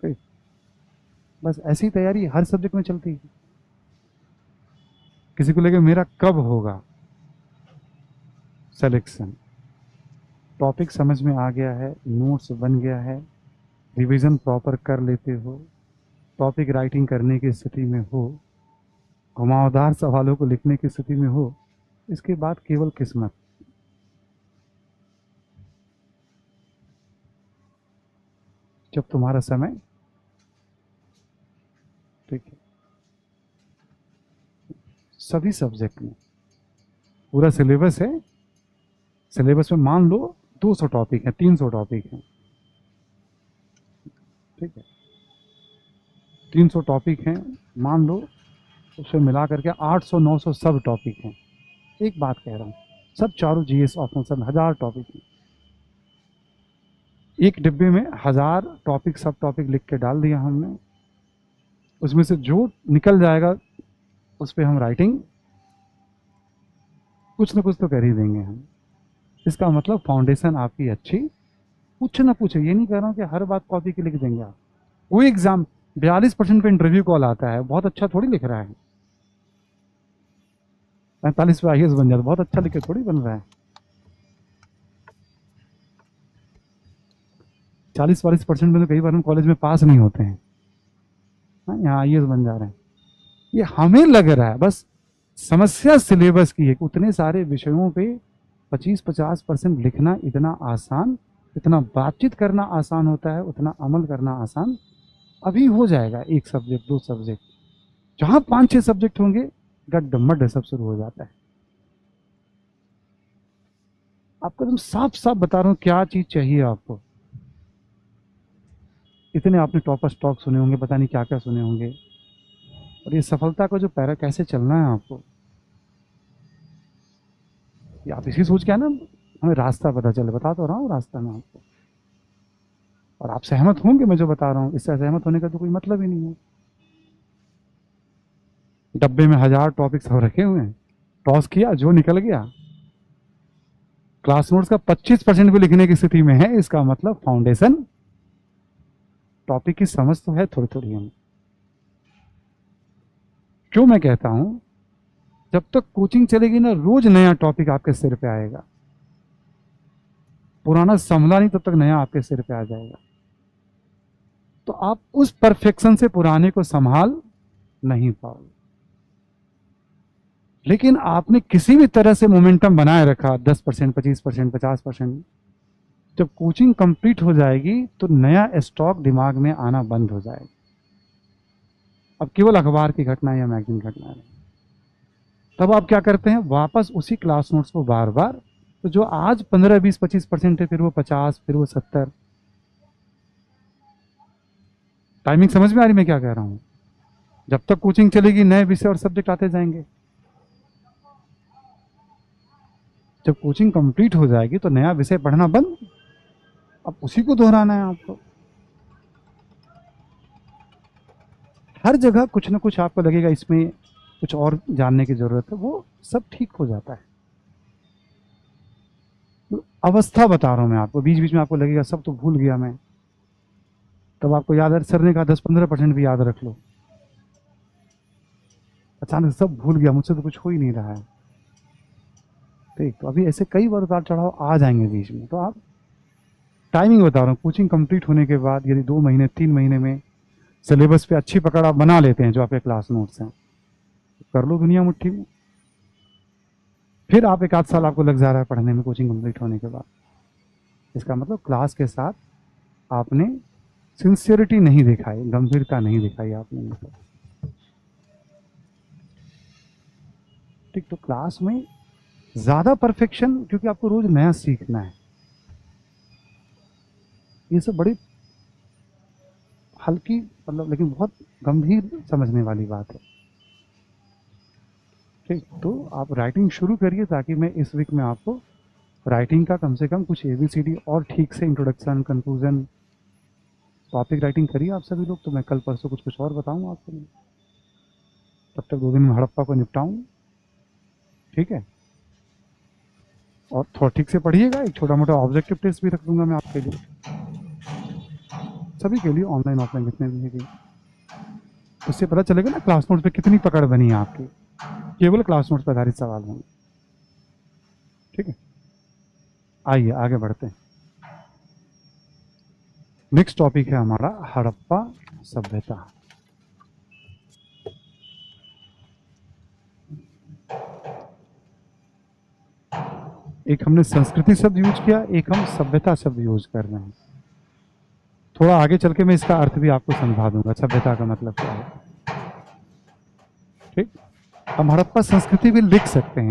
ठीक, बस ऐसी तैयारी हर सब्जेक्ट में चलती है। किसी को लगे मेरा कब होगा सिलेक्शन, टॉपिक समझ में आ गया है, नोट्स बन गया है, रिवीजन प्रॉपर कर लेते हो, टॉपिक राइटिंग करने की स्थिति में हो, घुमावदार सवालों को लिखने की स्थिति में हो, इसके बाद केवल किस्मत। जब तुम्हारा समय, ठीक है, सभी सब्जेक्ट में पूरा सिलेबस है, सिलेबस में मान लो 200 टॉपिक हैं, 300 टॉपिक हैं, ठीक है, 300 टॉपिक हैं, मान लो उसमें मिला करके 800-900 सब टॉपिक हैं। एक बात कह रहा हूँ, सब चारों जीएस ऑप्शन सब 1000 टॉपिक हैं। एक डिब्बे में 1000 टॉपिक सब टॉपिक लिख के डाल दिया हमने, उसमें से जो निकल जाएगा उस पर हम राइटिंग कुछ ना कुछ तो कर ही देंगे हम। इसका मतलब फाउंडेशन आपकी अच्छी, कुछ ना कुछ, ये नहीं कह रहा हूँ कि हर बात कॉपी की लिख देंगे आप। कोई एग्जाम 42% पे इंटरव्यू कॉल आता है, बहुत अच्छा थोड़ी लिख रहा है, 45 पे आईएएस बन जाता, बहुत अच्छा लिखे थोड़ी बन रहा है। 40-42% में तो कई बार हम कॉलेज में पास नहीं होते हैं, यहाँ आईएएस बन जा रहे हैं। ये हमें लग रहा है, बस समस्या सिलेबस की है। उतने सारे विषयों पे 25-50% लिखना इतना आसान, इतना बातचीत करना आसान होता है, उतना अमल करना आसान अभी हो जाएगा। एक सब्जेक्ट, दो सब्जेक्ट, जहां 5-6 सब्जेक्ट होंगे गड्ढ मड्ढ सब शुरू हो जाता है। आपको तुम साफ साफ बता रहा हूं क्या चीज चाहिए आपको। इतने आपने टॉपर स्टॉक सुने होंगे, पता नहीं क्या क्या सुने होंगे, और ये सफलता का जो पैरा कैसे चलना है आपको, ये आप इसी सोच के आना, हमें रास्ता पता चले, बता तो रहा हूँ रास्ता मैं आपको। और आप सहमत होंगे मैं जो बता रहा हूँ, इससे सहमत होने का तो कोई मतलब ही नहीं है। डब्बे में 1000 टॉपिक्स हो रखे हुए हैं, टॉस किया जो निकल गया। क्लास नोट्स का 25% भी लिखने की स्थिति में है, इसका मतलब फाउंडेशन, टॉपिक की समझ तो है थोड़ी थोड़ी हमें। क्यों मैं कहता हूं, जब तक कोचिंग चलेगी ना, रोज नया टॉपिक आपके सिर पे आएगा, पुराना संभला नहीं तब तक नया आपके सिर पे आ जाएगा। तो आप उस परफेक्शन से पुराने को संभाल नहीं पाओगे। लेकिन आपने किसी भी तरह से मोमेंटम बनाए रखा, 10%, 25%, 50%, जब कोचिंग कंप्लीट हो जाएगी तो नया स्टॉक दिमाग में आना बंद हो जाएगा। अब केवल अखबार की घटना या मैगजीन घटना है, तब आप क्या करते हैं, वापस उसी क्लास नोट्स को बार बार, तो जो आज 15, 20, 25% है, फिर वो 50, फिर वो 70। टाइमिंग समझ में आ रही मैं क्या कह रहा हूं? जब तक कोचिंग चलेगी नए विषय और सब्जेक्ट आते जाएंगे, जब कोचिंग कंप्लीट हो जाएगी तो नया विषय पढ़ना बंद, अब उसी को दोहराना है आपको। हर जगह कुछ ना कुछ आपको लगेगा इसमें कुछ और जानने की जरूरत है, वो सब ठीक हो जाता है। तो अवस्था बता रहा हूं मैं आपको, बीच बीच में आपको लगेगा सब तो भूल गया मैं, तब आपको याद है, सर ने कहा 10-15% भी याद रख लो, अचानक सब भूल गया, मुझसे तो कुछ हो ही नहीं रहा है। ठीक, तो अभी ऐसे कई बार उतार चढ़ाव आ जाएंगे बीच में, तो आप, टाइमिंग बता रहा हूँ, कोचिंग कंप्लीट होने के बाद यदि 2 महीने 3 महीने में सिलेबस पे अच्छी पकड़ आप बना लेते हैं, जो आपके क्लास नोट्स हैं, तो कर लो दुनिया मुट्ठी में। फिर आप 1 आध साल आपको लग जा रहा है पढ़ने में कोचिंग कंप्लीट होने के बाद, इसका मतलब क्लास के साथ आपने सिंसियरिटी नहीं दिखाई, गंभीरता नहीं दिखाई आपने, मतलब। ठीक, तो क्लास में ज्यादा परफेक्शन, क्योंकि आपको रोज नया सीखना है, ये सब बड़ी हल्की, मतलब लेकिन बहुत गंभीर समझने वाली बात है। ठीक, तो आप राइटिंग शुरू करिए, ताकि मैं इस वीक में आपको राइटिंग का कम से कम कुछ एबीसीडी और ठीक से इंट्रोडक्शन, कंक्लूजन, टॉपिक राइटिंग करिए आप सभी लोग, तो मैं कल परसों कुछ कुछ और बताऊंगा आपको। तब तक 2 दिन में हड़प्पा को निपटाऊं, ठीक है। और थोड़ा ठीक से पढ़िएगा, एक छोटा मोटा ऑब्जेक्टिव टेस्ट भी रख दूंगा मैं आपके लिए। सभी के लिए, ऑनलाइन ऑफलाइन जितने भी है, उससे पता चलेगा ना क्लास नोट्स पे कितनी पकड़ बनी है आपकी। केवल क्लास नोट्स पर आधारित सवाल होंगे। ठीक है, आइए आगे बढ़ते हैं। नेक्स्ट टॉपिक है हमारा हड़प्पा सभ्यता। एक हमने संस्कृति शब्द यूज किया, एक हम सभ्यता शब्द यूज कर रहे हैं। थोड़ा आगे चल के मैं इसका अर्थ भी आपको समझा दूंगा, सभ्यता का मतलब क्या है। ठीक, हम हड़प्पा संस्कृति भी लिख सकते हैं।